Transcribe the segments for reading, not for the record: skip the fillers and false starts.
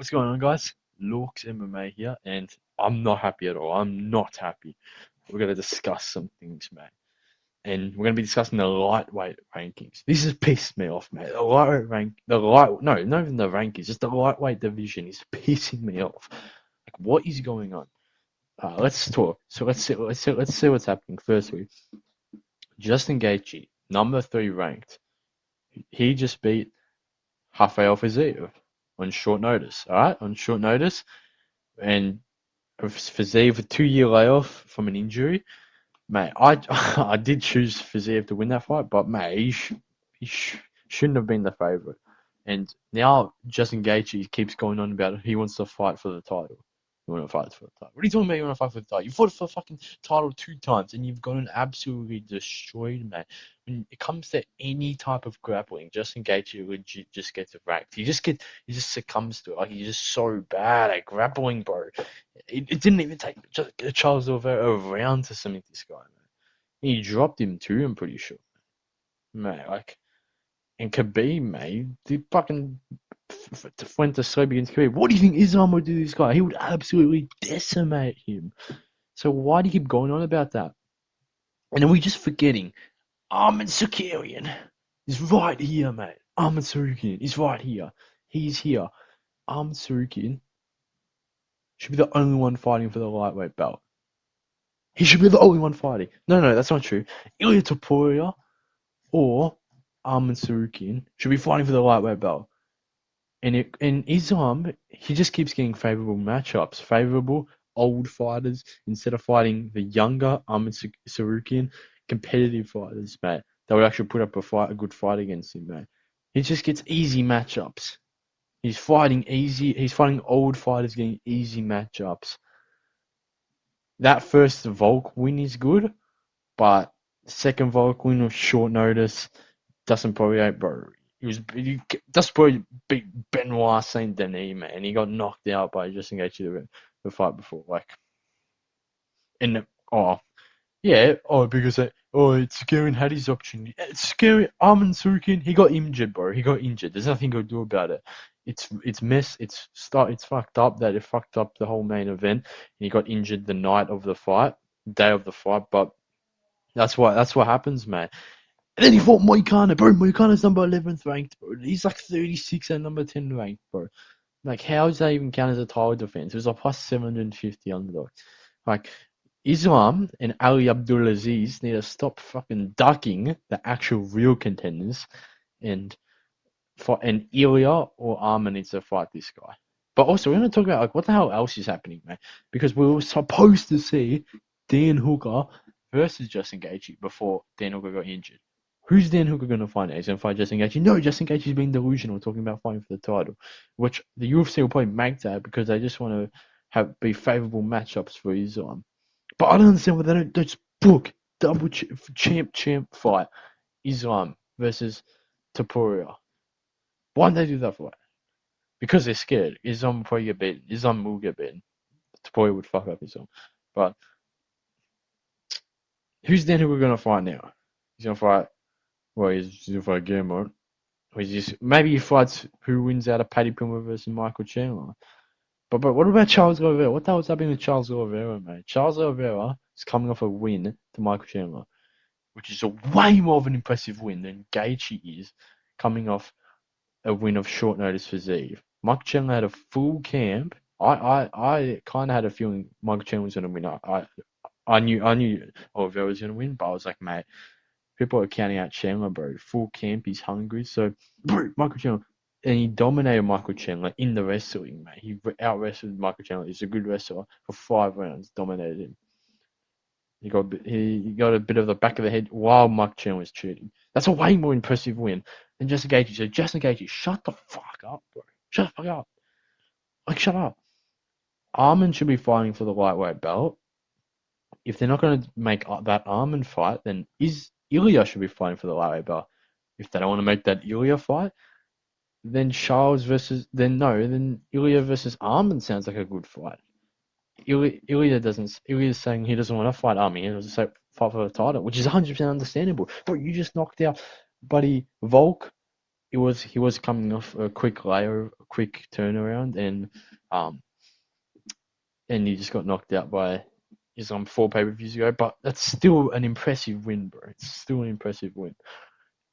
What's going on, guys? Lux MMA here, and I'm not happy at all. I'm not happy. We're gonna discuss some things, mate, and we're gonna be discussing the lightweight rankings. This has pissed me off, mate. No, not even the rankings, just the lightweight division is pissing me off. Like, what is going on? Let's talk. So let's see what's happening. Firstly, Justin Gaethje, number 3 ranked. He just beat Rafael Fiziev on short notice. All right, on short notice, and Fiziev with 2 year layoff from an injury, mate. I I did choose Fiziev to win that fight, but mate, shouldn't have been the favorite. And now Justin Gaethje keeps going on about it. He wants to fight for the title. You want to fight for the title? What are you talking about? You want to fight for the title? You fought for the fucking title 2 times, and you've gotten absolutely destroyed, man. When it comes to any type of grappling, Justin Gaethje legit just gets wrecked. He just succumbs to it. Like, he's just so bad at grappling, bro. It didn't even take Charles Oliveira a round to submit this guy, man. He dropped him too, I'm pretty sure. Mate, like, and Khabib, mate, the fucking went to sleep against Khabib. What do you think Islam would do to this guy? He would absolutely decimate him. So why do you keep going on about that? And then we just forgetting Armin Sakarian is right here, mate. Armin Sarukian is right here. He's here. Armin Sarukian should be the only one fighting for the lightweight belt. He should be the only one fighting. No, that's not true. Ilia Topuria or Armin Sarukian should be fighting for the lightweight belt. And Islam, he just keeps getting favorable matchups, favorable old fighters instead of fighting the younger Armin Sarukian competitive fighters, mate. That would actually put up a good fight against him, mate. He just gets easy matchups. He's fighting easy. He's fighting old fighters getting easy matchups. That first Volk win is good, but second Volk win was short notice. Dustin Poirier, bro. Dustin Poirier beat Benoit Saint Denis, man. And he got knocked out by Justin Gaethje the fight before. Like, and oh yeah, because it's scary had his opportunity. It's scary. Armin Surukin, he got injured, bro. He got injured. There's nothing to do about it. It's it's fucked up that it fucked up the whole main event. And he got injured the night of the fight, day of the fight. But that's what happens, man. And then he fought Moicano, bro. Moicano's number 11th ranked, bro. He's like 36 and number 10 ranked, bro. Like, how does that even count as a title defense? It was a plus 750 underdog. Like, Islam and Ali Abdulaziz need to stop fucking ducking the actual real contenders, and Ilia or Armin needs to fight this guy. But also, we're going to talk about, like, what the hell else is happening, man? Because we were supposed to see Dan Hooker versus Justin Gaethje before Dan Hooker got injured. Who's Dan Hooker going to fight now? He's going to fight Justin Gaethje? No, Justin Gaethje's being delusional, talking about fighting for the title, which the UFC will probably make that because they just want to be favorable matchups for Islam. But I don't understand why they just book double champ fight Islam versus Topuria. Why don't they do that fight? Because they're scared. Islam will probably get beaten. Islam will get beaten. Topuria would fuck up Islam. But who's then who we're gonna fight now? He's gonna fight. Well, he's gonna fight Guillermo. Maybe he fights who wins out of Paddy Pimblett versus Michael Chandler. But what about Charles Oliveira? What the hell's happening with Charles Oliveira, mate? Charles Oliveira is coming off a win to Michael Chandler, which is a way more of an impressive win than Gaethje is coming off a win of short notice for Zeev. Michael Chandler had a full camp. I kind of had a feeling Michael Chandler was going to win. I knew Oliveira was going to win, but I was like, mate, people are counting out Chandler, bro. Full camp, he's hungry. So, bro, Michael Chandler. And he dominated Michael Chandler in the wrestling, mate. He out-wrestled Michael Chandler. He's a good wrestler for 5 rounds, dominated him. He got a bit of the back of the head while Michael Chandler was cheating. That's a way more impressive win than Justin Gaethje. So Justin Gaethje, shut the fuck up, bro. Shut the fuck up. Like, shut up. Armin should be fighting for the lightweight belt. If they're not going to make that Armin fight, then Ilia should be fighting for the lightweight belt. If they don't want to make that Ilia fight, then Ilia versus Armin sounds like a good fight. Ilia's saying he doesn't want to fight Armin. He doesn't say fight for the title, which is 100% understandable. But you just knocked out buddy Volk he was coming off a quick turnaround, um and he just got knocked out by his 4 pay-per-views ago. But that's still an impressive win, bro. It's still an impressive win,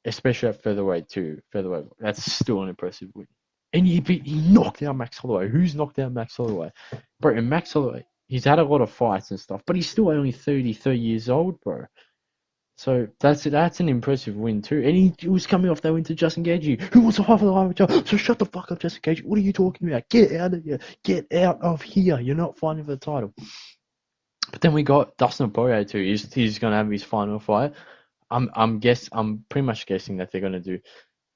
especially at featherweight too. Featherweight, that's still an impressive win. And he knocked out Max Holloway. Who's knocked out Max Holloway, bro? And Max Holloway, he's had a lot of fights and stuff, but he's still only 33 years old, bro. So that's an impressive win too. And he was coming off that win to Justin Gaethje, who wants to fight for the light title. So shut the fuck up, Justin Gaethje. What are you talking about? Get out of here. Get out of here. You're not fighting for the title. But then we got Dustin Poirier too. He's gonna have his final fight. I'm pretty much guessing that they're gonna do.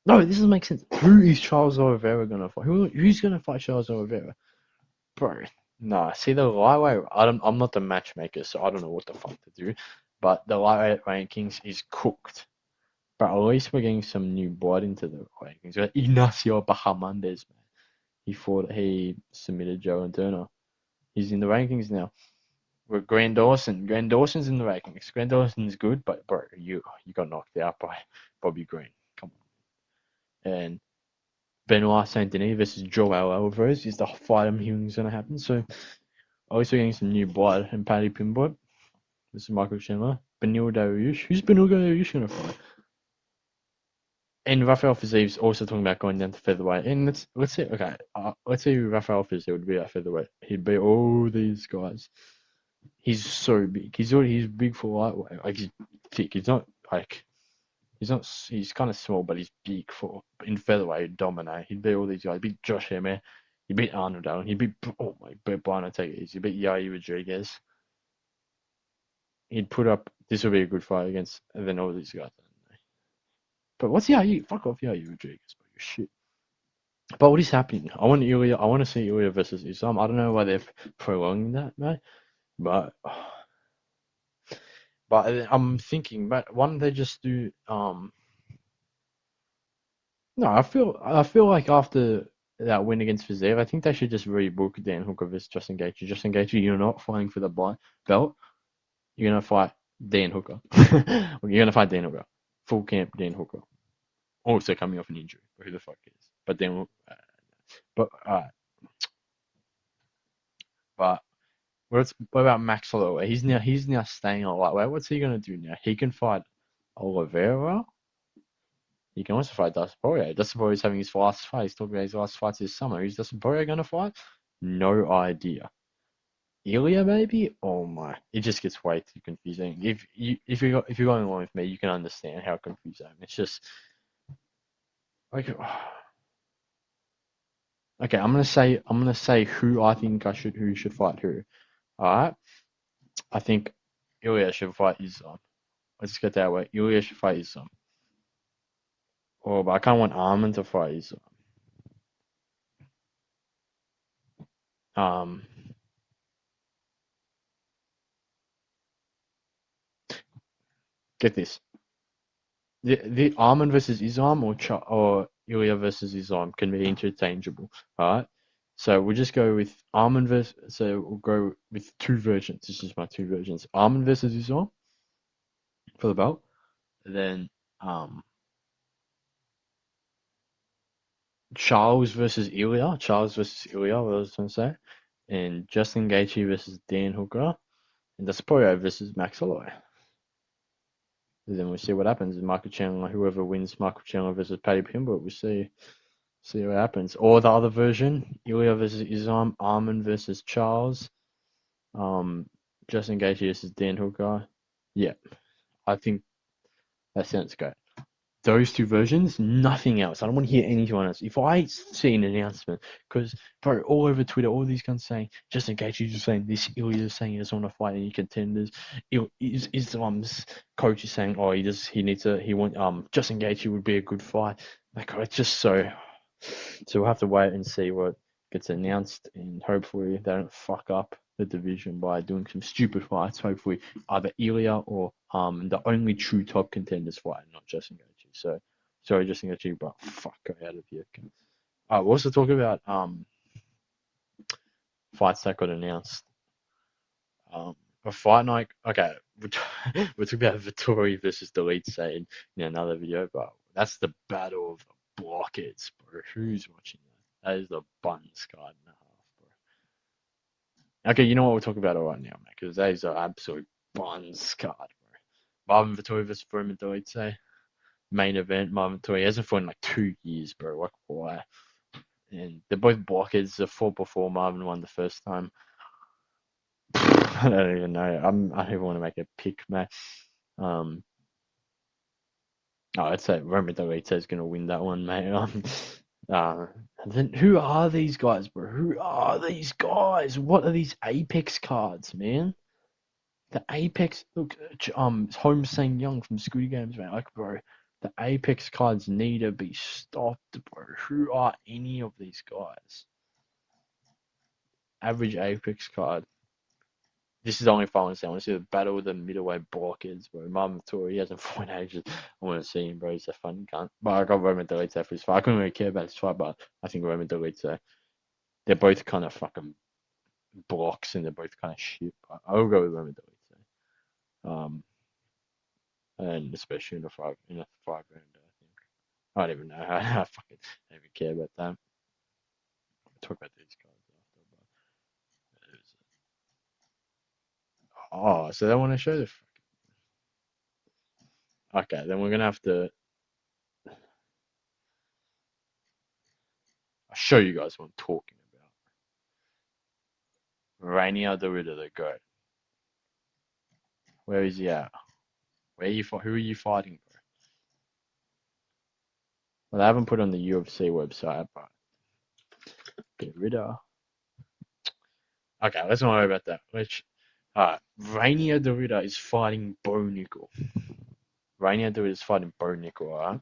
No, this doesn't make sense. Who is Charles Oliveira gonna fight? Who's gonna fight Charles Oliveira? Bro, nah. See the lightweight. I'm not the matchmaker, so I don't know what the fuck to do. But the lightweight rankings is cooked. But at least we're getting some new blood into the rankings. We got Ignacio Bahamondes, man. He submitted Joe and Turner. He's in the rankings now. With Grand Dawson. Grand Dawson's in the rankings. Grand Dawson's good, but bro, you got knocked out by Bobby Green. Come on. And Benoit Saint Denis versus Joel Alvarez is the fight I'm hearing is gonna happen. So also getting some new blood and Paddy Pimblett versus Michael Chandler. Benil Dariush. Who's Benil Dariush gonna fight? And Rafael Fiziev also talking about going down to featherweight. And let's say okay, let's say Rafael Fiziev would be at featherweight. He'd beat all these guys. He's so big. He's big for lightweight. Like he's thick. He's kind of small, but he's big for in featherweight. He'd dominate. He'd beat all these guys. He'd beat Josh Emmett. He beat Arnold Allen. He beat Brian Ortega. He beat Yair Rodriguez. He'd put up. This would be a good fight against and then all these guys. But what's Yair? Fuck off Yair Rodriguez, bro. You're shit. But what is happening? I want Ilia. I want to see Ilia versus Islam. I don't know why they're prolonging that, mate. But I'm thinking, but why don't they just do No, I feel like after that win against Fiziev, I think they should just rebook Dan Hooker versus Justin Gaethje. Justin Gaethje, you're not fighting for the belt. You're gonna fight Dan Hooker. You're gonna fight Dan Hooker. Full camp Dan Hooker. Also coming off an injury. Who the fuck is? But then, but but what about Max Holloway? He's now staying on lightweight. What's he gonna do now? He can fight Oliveira. He can also fight Dustin Poirier. Dustin Poirier's having his last fight. He's talking about his last fights this summer. Who's Dustin Poirier gonna fight? No idea. Ilia maybe? Oh my! It just gets way too confusing. If you're going along with me, you can understand how confused I am. It's just like okay. I'm gonna say who I think who should fight who. All right. I think Ilia should fight Islam. Let's get that way. Ilia should fight Islam. Oh, but I kind of want Armin to fight Islam. Um, get this. The Armin versus Islam or Ilia versus Islam can be interchangeable. All right. So we'll just go with Armin versus. So we'll go with two versions. This is my two versions. Armin versus Islam for the belt. Then um Charles versus Ilia. Charles versus Ilia. What I was going to say. And Justin Gaethje versus Dan Hooker. And Despojo versus Max Holloway. And then we'll see what happens. Michael Chandler, whoever wins Michael Chandler versus Paddy Pimblett, we'll see what happens. Or the other version, Ilia versus Islam, Armin versus Charles, Justin Gaethje versus Dan Hooker. Yeah, I think that sounds great. Those two versions, nothing else. I don't want to hear anyone else. If I see an announcement, because bro, all over Twitter, all these guys saying Justin Gaethje is saying this, Ilya is saying he doesn't want to fight any contenders. Islam's coach is saying, oh, Justin Gaethje would be a good fight. Like, it's just so we'll have to wait and see what gets announced, and hopefully they don't fuck up the division by doing some stupid fights. Hopefully, either Ilia or the only true top contenders fight, not Justin Gaethje. So, sorry, Justin Gaethje, but fuck, go out of here. We'll also talk about fights that got announced. A fight night. Okay, we're talking about Vittori versus the lead side in another video, but that's the battle of the blockheads, bro. Who's watching that? That is the buns card and a half, bro. Okay, you know what we'll talk about it right now, mate, because that is an absolute buns card, bro. Marvin Vettori versus Roman Dolce. Main event, Marvin Vettori. He hasn't fought in like 2 years, bro. Like, why? And they're both blockheads. They fought before Marvin won the first time. I don't even know. I don't even want to make a pick, mate. Um, I'd say Roman Dolce is going to win that one, mate. Uh, and then who are these guys, bro? Who are these guys? What are these Apex cards, man? The Apex, look, Home Sang Young from Scooty Games, man. Like, bro, the Apex cards need to be stopped, bro. Who are any of these guys? Average Apex card. This is the only fight I want to see. I want to see the battle of the middleweight blockheads, bro. Marvin Vettori, he hasn't fought in ages. I want to see him, bro. He's a fun cunt. But I got Roman Dolce for his fight. I couldn't really care about his fight, but I think Roman Dolce, they're both kind of fucking blocks and they're both kind of shit. But I'll go with Roman Dolce. Um, and especially in a 5 rounder, I think. I don't even know. I fucking don't even care about that. We'll talk about these cards after. Oh, so they want to show the. Okay, then we're gonna have to. I'll show you guys what I'm talking about. Rainier the Ritter, the goat. Where is he at? Where are you? Who are you fighting, bro? Well, I haven't put on the UFC website, but the Ritter. Okay, let's not worry about that. Rainier the Ritter is fighting Bo Nickel. Rainier the Ritter is fighting Bo Nickel. Alright.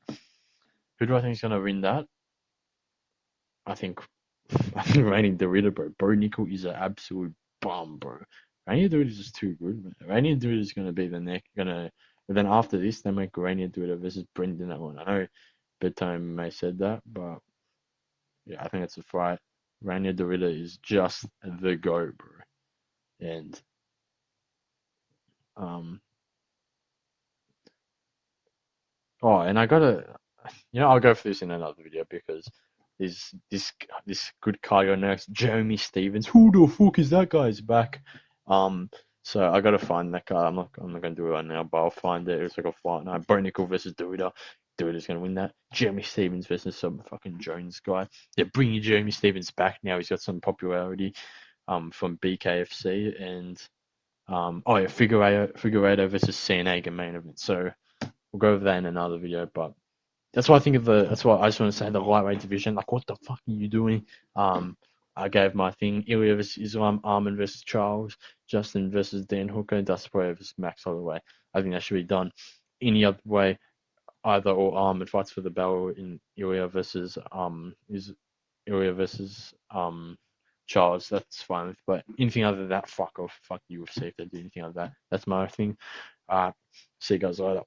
Who do I think is gonna win that? I think I think Rainier the Ritter, bro. Bo Nickel is an absolute bum, bro. Rainier the Ritter is just too good, man. Rainier the Ritter is gonna be the next gonna. But then after this, they make Rainier the Ritter versus Brendan that one. I know Bedtime may said that, but yeah, I think it's a fight. Rainier the Ritter is just the go, bro. And um, oh, and I gotta, I'll go for this in another video because this good cargo next, Jeremy Stevens. Who the fuck is that guy? Is back. Um, so I gotta find that guy. I'm not gonna do it right now, but I'll find it. It's like a fight night. Bo Nickel versus Duda. Duda's gonna win that. Jeremy Stevens versus some fucking Jones guy. They're bringing Jeremy Stevens back now. He's got some popularity. From BKFC and oh yeah, Figueiredo versus Sandhagen main event. So we'll go over that in another video, but that's what I think of the. That's what I just want to say. The lightweight division, like, what the fuck are you doing? I gave my thing. Ilia versus Islam, Armin versus Charles, Justin versus Dan Hooker, Dustin Poirier versus Max Holloway. I think that should be done any other way. Either or Armin fights for the battle in Ilia versus Charles. That's fine. But anything other than that, fuck off. Fuck UFC if they do anything like that. That's my thing. See you guys later.